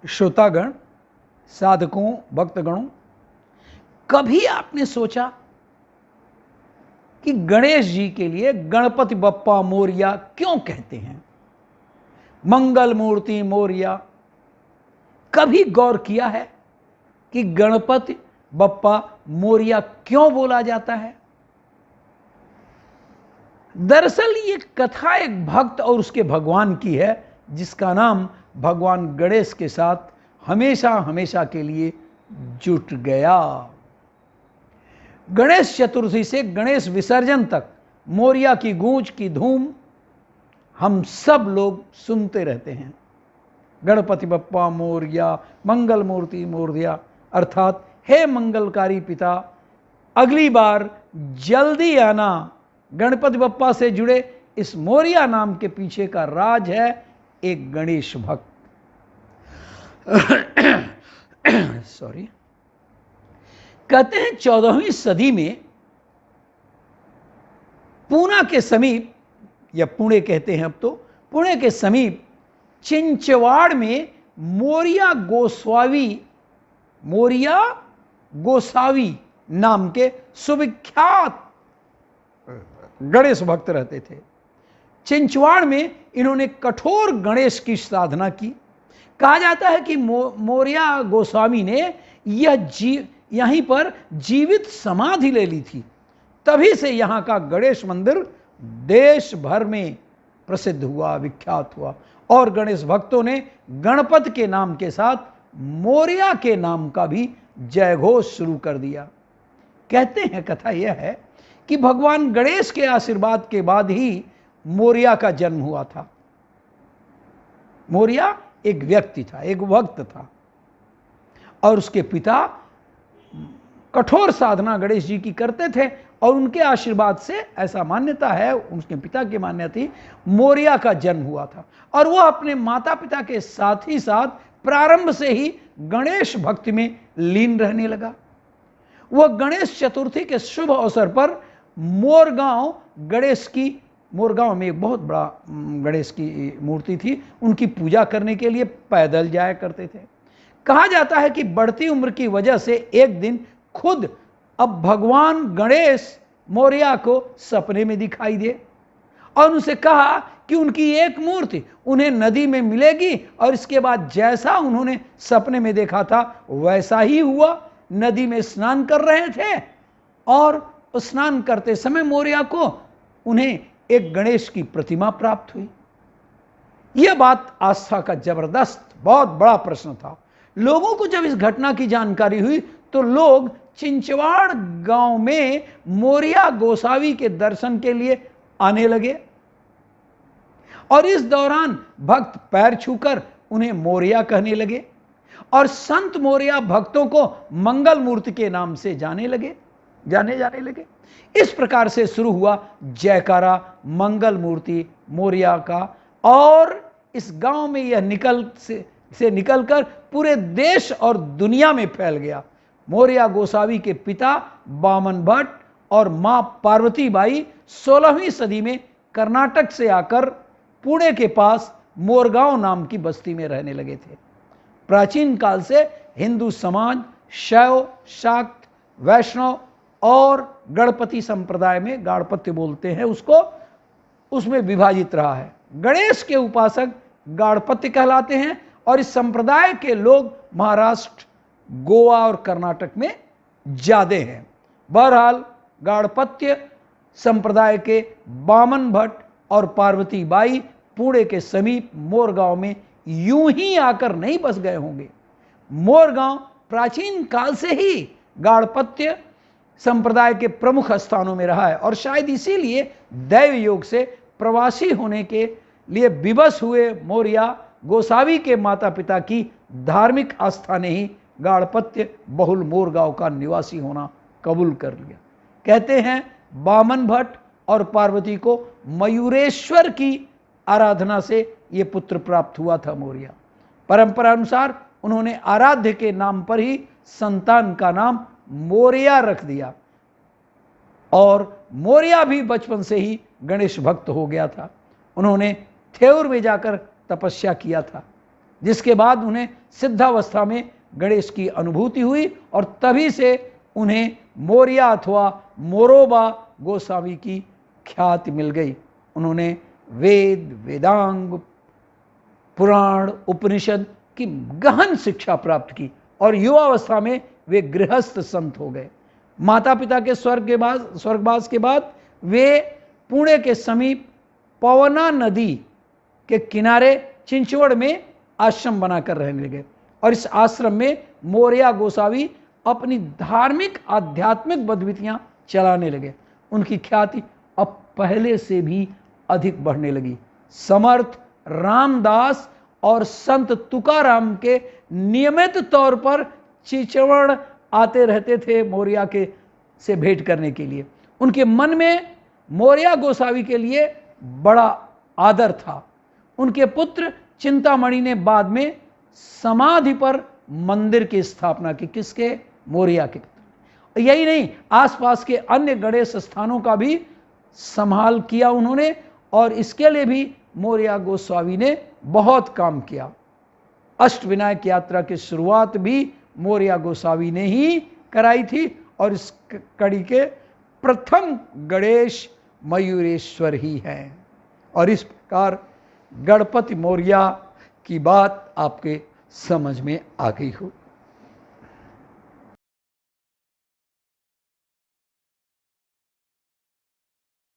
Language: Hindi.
श्रोतागण, साधकों, भक्तगणों, कभी आपने सोचा कि गणेश जी के लिए गणपति बप्पा मोरिया क्यों कहते हैं? मंगल मूर्ति मोरिया। कभी गौर किया है कि गणपति बप्पा मोरिया क्यों बोला जाता है? दरअसल ये कथा एक भक्त और उसके भगवान की है, जिसका नाम भगवान गणेश के साथ हमेशा हमेशा के लिए जुट गया। गणेश चतुर्थी से गणेश विसर्जन तक मोरिया की गूंज की धूम हम सब लोग सुनते रहते हैं। गणपति बप्पा मोरिया, मंगल मूर्ति मोरिया, अर्थात हे मंगलकारी पिता, अगली बार जल्दी आना। गणपति बप्पा से जुड़े इस मोरिया नाम के पीछे का राज है एक गणेश भक्त। सॉरी। कहते हैं 14वीं सदी में पूना के समीप, या पुणे कहते हैं अब तो, पुणे के समीप चिंचवाड़ में मोरिया गोसावी नाम के सुविख्यात गणेश भक्त रहते थे। चिंचवाड़ में इन्होंने कठोर गणेश की साधना की। कहा जाता है कि मोरिया गोस्वामी ने यहीं पर जीवित समाधि ले ली थी। तभी से यहाँ का गणेश मंदिर देश भर में प्रसिद्ध हुआ, विख्यात हुआ, और गणेश भक्तों ने गणपति के नाम के साथ मोरिया के नाम का भी जयघोष शुरू कर दिया। कहते हैं, कथा यह है कि भगवान गणेश के आशीर्वाद के बाद ही मोरिया का जन्म हुआ था। मोरिया एक व्यक्ति था, एक भक्त था, और उसके पिता कठोर साधना गणेश जी की करते थे, और उनके आशीर्वाद से, ऐसा मान्यता है, उनके पिता की मान्यता थी, मोरिया का जन्म हुआ था। और वह अपने माता पिता के साथ ही साथ प्रारंभ से ही गणेश भक्ति में लीन रहने लगा। वह गणेश चतुर्थी के शुभ अवसर पर मोरगांव में एक बहुत बड़ा गणेश की मूर्ति थी, उनकी पूजा करने के लिए पैदल जाया करते थे। कहा जाता है कि बढ़ती उम्र की वजह से एक दिन खुद अब भगवान गणेश मोरिया को सपने में दिखाई दे और उनसे कहा कि उनकी एक मूर्ति उन्हें नदी में मिलेगी, और इसके बाद जैसा उन्होंने सपने में देखा था वैसा ही हुआ। नदी में स्नान कर रहे थे, और स्नान करते समय मोरिया को उन्हें एक गणेश की प्रतिमा प्राप्त हुई। यह बात आस्था का जबरदस्त बहुत बड़ा प्रश्न था। लोगों को जब इस घटना की जानकारी हुई तो लोग चिंचवाड़ गांव में मोरिया गोसावी के दर्शन के लिए आने लगे, और इस दौरान भक्त पैर छूकर उन्हें मोरिया कहने लगे, और संत मोरिया भक्तों को मंगल मूर्ति के नाम से जाने जाने लगे। इस प्रकार से शुरू हुआ जयकारा मंगल मूर्ति मोरिया का, और इस गांव में यह निकलकर पूरे देश और दुनिया में फैल गया। मोरिया गोसावी के पिता बामन भट्ट और मां पार्वती बाई 16वीं सदी में कर्नाटक से आकर पुणे के पास मोरगांव नाम की बस्ती में रहने लगे थे। प्राचीन काल से हिंदू समाज शैव, शाक्त, वैष्णव और गणपति संप्रदाय में, गाणपत्य बोलते हैं उसको, उसमें विभाजित रहा है। गणेश के उपासक गाणपत्य कहलाते हैं, और इस संप्रदाय के लोग महाराष्ट्र, गोवा और कर्नाटक में ज्यादा हैं। बहरहाल गाणपत्य संप्रदाय के बामन भट्ट और पार्वती बाई पुणे के समीप मोरगांव में यूं ही आकर नहीं बस गए होंगे। मोरगांव प्राचीन काल से ही गाणपत्य संप्रदाय के प्रमुख स्थानों में रहा है, और शायद इसीलिए दैव योग से प्रवासी होने के लिए विवश हुए मोरिया गोसावी के माता पिता की धार्मिक आस्था ने ही गाणपत्य बहुल मोरगांव का निवासी होना कबूल कर लिया। कहते हैं बामन भट्ट और पार्वती को मयूरेश्वर की आराधना से ये पुत्र प्राप्त हुआ था मोरिया। परंपरा अनुसार उन्होंने आराध्य के नाम पर ही संतान का नाम मोरिया रख दिया, और मोरिया भी बचपन से ही गणेश भक्त हो गया था। उन्होंने थेऊर में जाकर तपस्या किया था। जिसके बाद उन्हें सिद्धावस्था में गणेश की अनुभूति हुई और तभी से उन्हें मोरिया अथवा मोरोबा गोस्वामी की ख्याति मिल गई। उन्होंने वेद, वेदांग, पुराण, उपनिषद की गहन शिक्षा प्राप्त की और युवावस्था में वे गृहस्थ संत हो गए। माता पिता के स्वर्गवास के बाद वे पुणे के समीप पवना नदी के किनारे चिंचवड़ में आश्रम बनाकर रहने लगे और इस आश्रम में मोरिया गोसावी अपनी धार्मिक आध्यात्मिक गतिविधियां चलाने लगे। उनकी ख्याति अब पहले से भी अधिक बढ़ने लगी। समर्थ रामदास और संत तुकाराम के नियमित तौर पर चिंचवड़ आते रहते थे मोरिया के से भेंट करने के लिए। उनके मन में मोरिया गोसावी के लिए बड़ा आदर था। उनके पुत्र चिंतामणि ने बाद में समाधि पर मंदिर की स्थापना की। किसके? मोरिया के पुत्र। यही नहीं, आसपास के अन्य गणेश स्थानों का भी संभाल किया उन्होंने और इसके लिए भी मोरिया गोस्वामी ने बहुत काम किया। अष्टविनायक यात्रा की शुरुआत भी मोरिया गोसावी ने ही कराई थी और इस कड़ी के प्रथम गणेश मयूरेश्वर ही हैं। और इस प्रकार गणपति मोरिया की बात आपके समझ में आ गई हो।